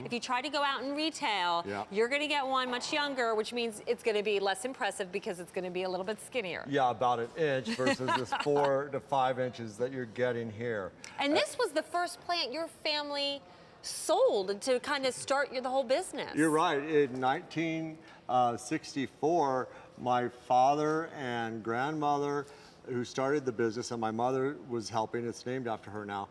If you try to go out in retail, you're going to get one much younger, which means it's going to be less impressive because it's going to be a little bit skinnier. Yeah, about an inch versus this 4 to 5 inches that you're getting here. And this was the first plant your family sold to kind of start the whole business. You're right. In 1964, my father and grandmother, who started the business, and my mother was helping, it's named after her now,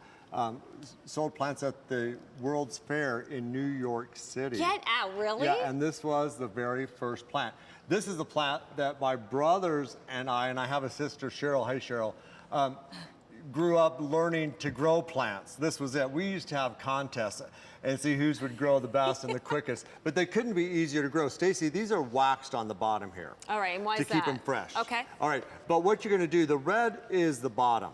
sold plants at the World's Fair in New York City. Get out, really? Yeah, and this was the very first plant. This is the plant that my brothers and I have a sister, Cheryl, hey Cheryl, grew up learning to grow plants. This was it. We used to have contests and see whose would grow the best and the quickest, but they couldn't be easier to grow. Stacy, these are waxed on the bottom here. All right, and why is that? To keep them fresh. Okay. All right, but what you're gonna do, the red is the bottom.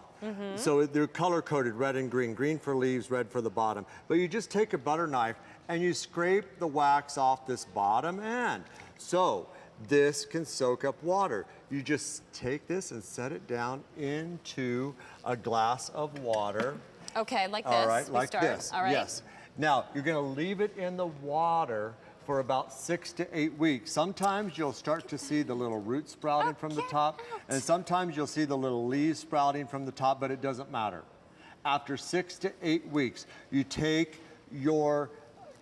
So they're color-coded, red and green. Green for leaves, red for the bottom. But you just take a butter knife and you scrape the wax off this bottom end. So this can soak up water. You just take this and set it down into a glass of water. Okay, like this. All right, like this. All right. Yes. Now, you're gonna leave it in the water for about 6 to 8 weeks. Sometimes you'll start to see the little roots sprouting from the top, and sometimes you'll see the little leaves sprouting from the top, but it doesn't matter. After 6 to 8 weeks, you take your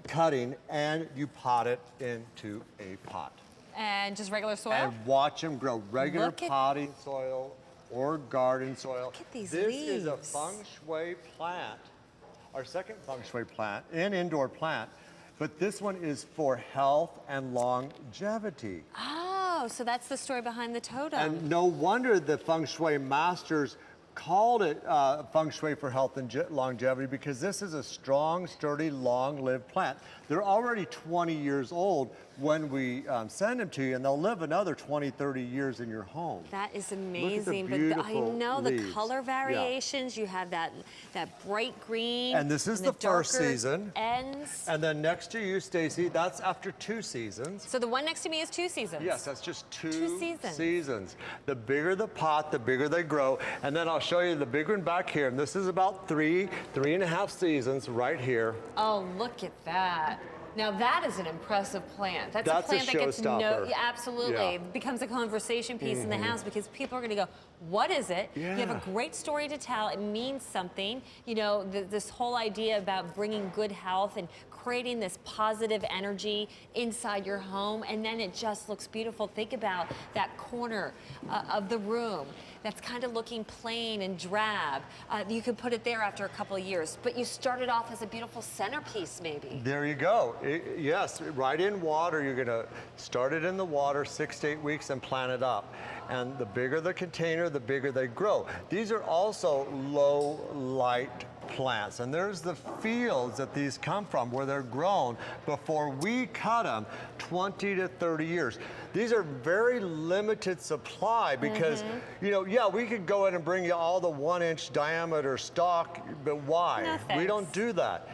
cutting and you pot it into a pot. And just regular soil? And watch them grow. Regular potting soil or garden soil. Look at these this leaves. Is a feng shui plant, our second feng shui plant, an indoor plant, but this one is for health and longevity. Oh, so that's the story behind the totem. And no wonder the feng shui masters called it feng shui for health and longevity, because this is a strong, sturdy, long-lived plant. They're already 20 years old when we send them to you, and they'll live another 20, 30 years in your home. That is amazing. Look at the but I know leaves. the color variations. You have that bright green. And this is the first season. Ends. And then next to you, Stacy, that's after 2 seasons. So the one next to me is 2 seasons. Yes, that's just two seasons. The bigger the pot, the bigger they grow. And then I'll show you the big one back here. And this is about 3.5 seasons right here. Oh, look at that. Now that is an impressive plant. That's a plant that gets absolutely. It becomes a conversation piece in the house, because people are going to go, what is it? You have a great story to tell. It means something. You know, this whole idea about bringing good health and creating this positive energy inside your home, and then it just looks beautiful. Think about that corner of the room that's kind of looking plain and drab. You could put it there after a couple of years, but you started off as a beautiful centerpiece, maybe. There you go. Yes, right in water. You're gonna start it in the water 6 to 8 weeks and plant it up. And the bigger the container, the bigger they grow. These are also low light plants, and there's the fields that these come from where they're grown before we cut them, 20 to 30 years. These are very limited supply because, you know, yeah, we could go in and bring you all the 1-inch diameter stock, but why? No, thanks. We don't do that.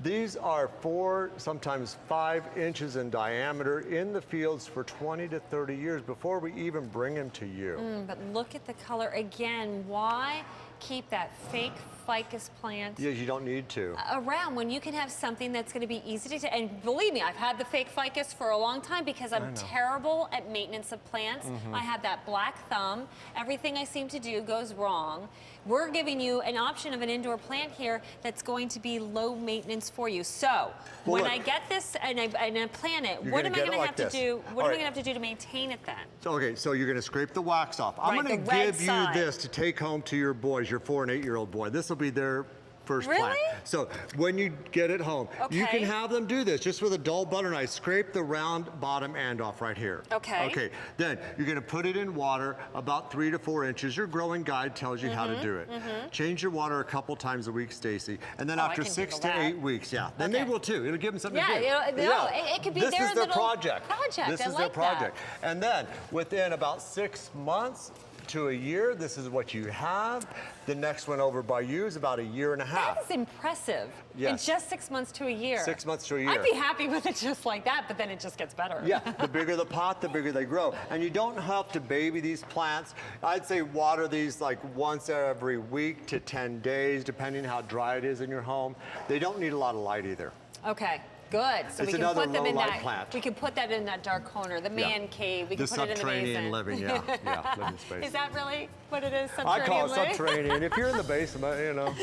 These are 4, sometimes 5 inches in diameter in the fields for 20 to 30 years before we even bring them to you. But look at the color again. Why keep that fake ficus plant you don't need to around when you can have something that's going to be easy to, and believe me, I've had the fake ficus for a long time because I'm terrible at maintenance of plants. I have that black thumb. Everything I seem to do goes wrong. We're giving you an option of an indoor plant here that's going to be low maintenance for you. So when I get this and I plant it, what am I going to have to do? What am I going to have to do to maintain it then? So, okay, so you're going to scrape the wax off. I'm going to give you this to take home to your boys, your 4- and 8-year-old boy. This will be their first plant. So when you get it home, you can have them do this just with a dull butter knife. Scrape the round bottom end off right here. Okay, then you're going to put it in water about 3 to 4 inches. Your growing guide tells you how to do it. Change your water a couple times a week, Stacy, and then after 6 to 8 weeks, then they will too. It'll give them something to do. It could be this their is their little project. This is their project. That. And then within about 6 months to a year, this is what you have. The next one over by you is about 1.5 years. That is impressive. In just 6 months to a year. 6 months to a year. I'd be happy with it just like that, but then it just gets better. Yeah, the bigger the pot, the bigger they grow. And you don't have to baby these plants. I'd say water these like once every week to 10 days, depending how dry it is in your home. They don't need a lot of light either. Okay. Good. So it's we can another put them in low-light that. plant. We can put that in that dark corner, the man cave. We can put it in the subterranean basement. living, yeah, living space. Is that really what it is? I call it Subterranean living? subterranean. If you're in the basement, you know.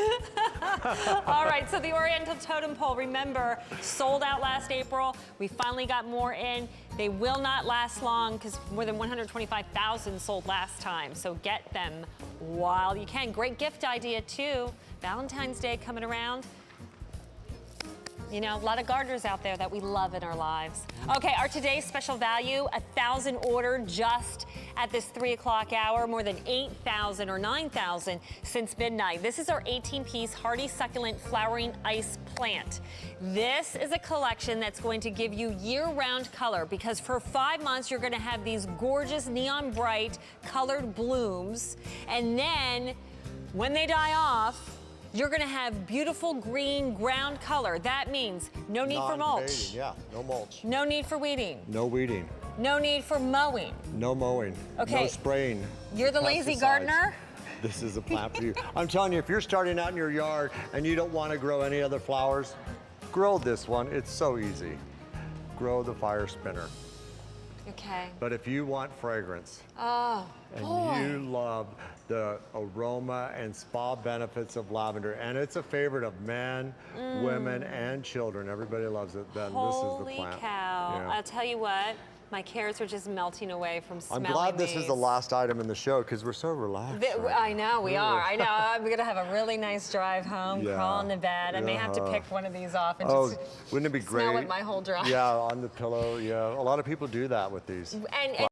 All right, so the Oriental Totem Pole, remember, sold out last April. We finally got more in. They will not last long because more than 125,000 sold last time. So get them while you can. Great gift idea too. Valentine's Day coming around. You know, a lot of gardeners out there that we love in our lives. Okay, our today's special value, 1,000 ordered just at this 3 o'clock hour, more than 8,000 or 9,000 since midnight. This is our 18-piece hardy succulent flowering ice plant. This is a collection that's going to give you year-round color because for 5 months you're gonna have these gorgeous neon bright colored blooms, and then when they die off, you're gonna have beautiful green ground color. That means no need for mulch. Yeah, no mulch. No need for weeding. No weeding. No need for mowing. No mowing. Okay. No spraying. You're the lazy pesticides. gardener? This is a plant for you. I'm telling you, if you're starting out in your yard and you don't want to grow any other flowers, grow this one. It's so easy. Grow the fire spinner. Okay. But if you want fragrance, Oh, and boy. you love the aroma and spa benefits of lavender, and it's a favorite of men, women, and children. Everybody loves it. Then this is the Holy plant. cow. Yeah. I'll tell you what, my cares are just melting away from I'm smelling glad this is the these. last item in the show because we're so relaxed. right? I know, we are. I know. I'm going to have a really nice drive home, Yeah. crawl into bed. I may have to Yeah. pick one of these off and Oh, just wouldn't it be great? smell it my whole drive. Yeah, on the pillow. Yeah, a lot of people do that with these. And